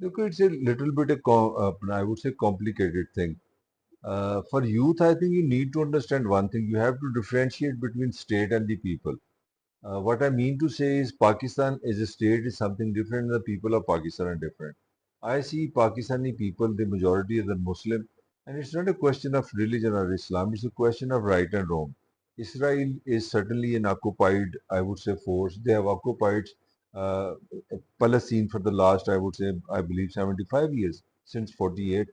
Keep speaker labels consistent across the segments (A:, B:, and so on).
A: Look, it's a little bit I would say complicated thing. For youth, I think you need to understand one thing. You have to differentiate between state and the people. What I mean to say is Pakistan as a state is something different. The people of Pakistan are different. I see Pakistani people, the majority are the Muslim, and it's not a question of religion or Islam. It's a question of right and wrong. Israel is certainly an occupied, I would say, force. They have occupied uh, Palestine for the last, I would say, I believe 75 years, since 48.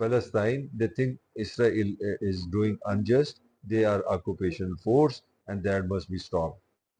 A: Palestine. They think Israel is doing unjust. They are occupation force and that must be stopped.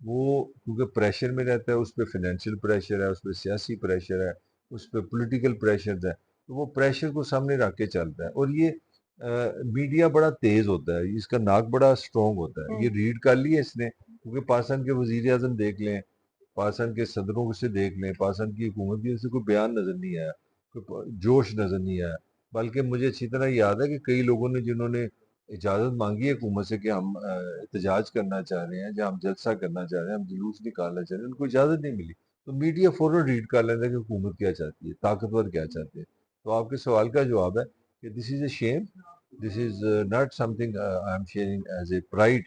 A: وہ کیونکہ pressure میں رہتا ہے، اس پہ financial pressure ہے، اس پہ سیاسی pressure ہے، اس پہ پولیٹیکل پریشر ہے، تو وہ پریشر کو سامنے رکھ کے چلتا ہے. اور یہ میڈیا بڑا تیز ہوتا ہے، اس کا ناک بڑا اسٹرانگ ہوتا ہے. یہ ریڈ کر لیا اس نے، کیونکہ پاکستان کے وزیر اعظم دیکھ لیں، پاکستان کے صدروں سے دیکھ لیں، پاکستان کی حکومت کی سے کوئی بیان نظر نہیں آیا، کوئی جوش نظر نہیں آیا. بلکہ مجھے اچھی طرح یاد ہے کہ کئی لوگوں نے جنہوں نے اجازت مانگی ہے حکومت سے کہ ہم احتجاج کرنا چاہ رہے ہیں، یا ہم جلسہ کرنا چاہ رہے ہیں، ہم جلوس نکالنا چاہ رہے ہیں، ان کو اجازت نہیں ملی. تو میڈیا فوراً ریڈ کر لیتا ہے کہ حکومت کیا چاہتی ہے، طاقتور کیا چاہتے ہیں. تو آپ کے سوال کا جواب ہے کہ this is a shame, this is not something I am sharing as a pride,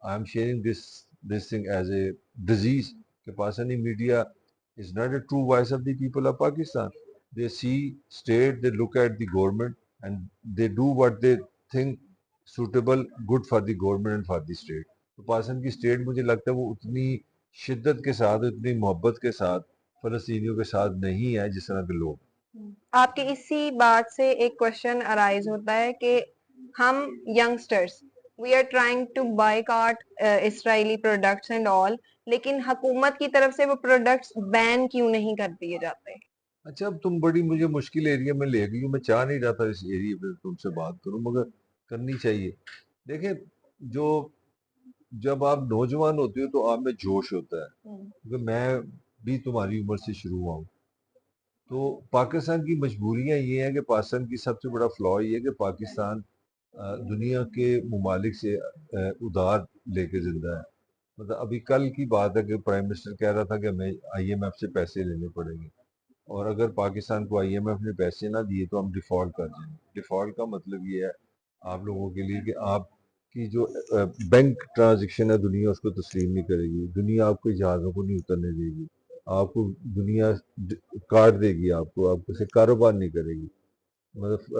A: I am sharing this thing as a disease. کہ Pakistani media is not a true voice of the people of Pakistan. They see state, they look at the government, and they do what they think suitable, good for the government and for the state. تو پاکستان کی state مجھے لگتا ہے وہ اتنی شدت کے ساتھ، اتنی محبت کے ساتھ فلسطینیوں کے ساتھ نہیں ہے جس طرح کے لوگ.
B: آپ کی اسی بات سے ایک کوشچن ارائز ہوتا ہے کہ ہم youngsters we are trying to boycott Israeli products and all, لیکن حکومت کی طرف سے وہ پروڈکٹس بین کیوں نہیں کر دیے جاتے؟
A: اچھا، اب تم بڑی مجھے مشکل ایریا میں لے گئی ہو. میں چاہ نہیں رہا تھا اس ایریا پہ تم سے بات کروں، مگر کرنی چاہیے. دیکھیں، جو جب آپ نوجوان ہوتے ہو تو آپ میں جوش ہوتا ہے، کیونکہ میں بھی تمہاری عمر سے شروع ہوا ہوں. تو پاکستان کی مجبوریاں یہ ہیں کہ پاکستان کی سب سے بڑا فلا یہ ہے کہ پاکستان دنیا کے ممالک سے ادھار لے کے زندہ ہے. مطلب ابھی کل کی بات ہے کہ پرائم منسٹر کہہ رہا تھا کہ ہمیں آئی ایم ایف سے پیسے لینے پڑیں گے، اور اگر پاکستان کو آئی ایم ایف نے پیسے نہ دیے تو ہم ڈیفالٹ کر جائیں گے. ڈیفالٹ کا مطلب یہ ہے آپ لوگوں کے لیے کہ آپ کی جو بینک ٹرانزیکشن ہے دنیا اس کو تسلیم نہیں کرے گی، دنیا آپ کو جہازوں کو نہیں اترنے دے گی، آپ کو دنیا کاٹ دے گی، آپ کو سے کاروبار نہیں کرے گی. مطلب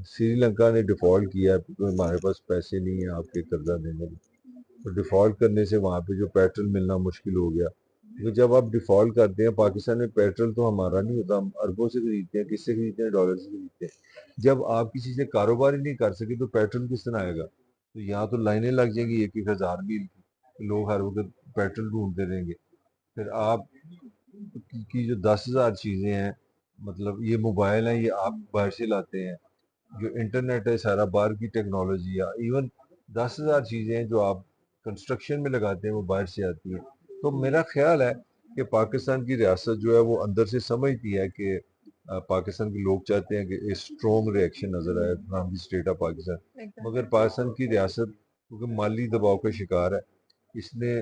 A: سری لنکا نے ڈیفالٹ کیا ہے، ہمارے پاس پیسے نہیں ہیں آپ کے قرضہ دینے کے. تو ڈیفالٹ کرنے سے وہاں پہ جو پیٹرول ملنا مشکل ہو گیا. کیونکہ جب آپ ڈیفالٹ کرتے ہیں، پاکستان میں پیٹرول تو ہمارا نہیں ہوتا، ہم اربوں سے خریدتے ہیں. کس سے خریدتے ہیں؟ ڈالر سے خریدتے ہیں. جب آپ کسی سے کاروبار ہی نہیں کر سکے تو پیٹرول کس طرح آئے گا؟ تو یہاں تو لائنیں لگ جائیں گی 1,000 میل کی، لوگ ہر وقت پیٹرول ڈھونڈتے رہیں گے. پھر آپ کی جو 10,000 چیزیں ہیں، مطلب یہ موبائل ہیں، یہ آپ باہر سے لاتے ہیں. جو انٹرنیٹ ہے سارا باہر کی ٹیکنالوجی ہے. ایون 10,000 چیزیں ہیں جو آپ کنسٹرکشن میں لگاتے ہیں وہ باہر سے آتی ہیں. تو میرا خیال ہے کہ پاکستان کی ریاست جو ہے وہ اندر سے سمجھتی ہے کہ پاکستان کے لوگ چاہتے ہیں کہ ایک اسٹرانگ ریئیکشن نظر آئے from the state of Pakistan. مگر پاکستان کی ریاست کیونکہ مالی دباؤ کا شکار ہے، اس نے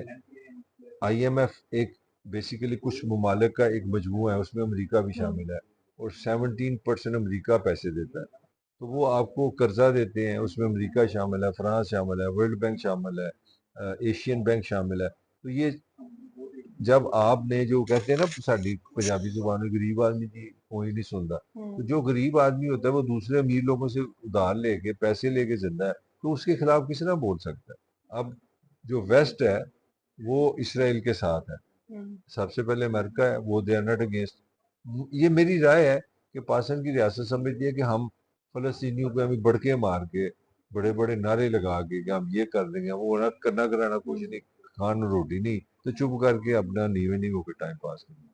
A: آئی ایم ایف ایک بیسیکلی کچھ ممالک کا ایک مجموعہ ہے، اس میں امریکہ بھی شامل ہے، اور 17% امریکہ پیسے دیتا ہے. تو وہ آپ کو قرضہ دیتے ہیں، اس میں امریکہ شامل ہے، فرانس شامل ہے، ورلڈ بینک شامل ہے، ایشین بینک شامل ہے. تو یہ جب آپ نے جو کہتے ہیں نا ساری پنجابی زبان میں غریب آدمی کی کوئی نہیں سنتا، تو جو غریب آدمی ہوتا ہے وہ دوسرے امیر لوگوں سے ادھار لے کے پیسے لے کے زندہ ہے، تو اس کے خلاف کس طرح بول سکتا ہے؟ اب جو ویسٹ ہے وہ اسرائیل کے ساتھ ہے، سب سے پہلے امریکہ ہے، وہ دے آر ناٹ اگینسٹ. یہ میری رائے ہے کہ پاکستان کی ریاست سمجھتی ہے کہ ہم فلسطینیوں کو ہمیں بڑکے مار کے بڑے بڑے نعرے لگا کے کہ ہم یہ کر دیں گے، وہ کرنا کرانا کچھ نہیں، کھانا روٹی نہیں، تو چپ کر کے اپنا نیوے نہیں ہو کے ٹائم پاس کریں.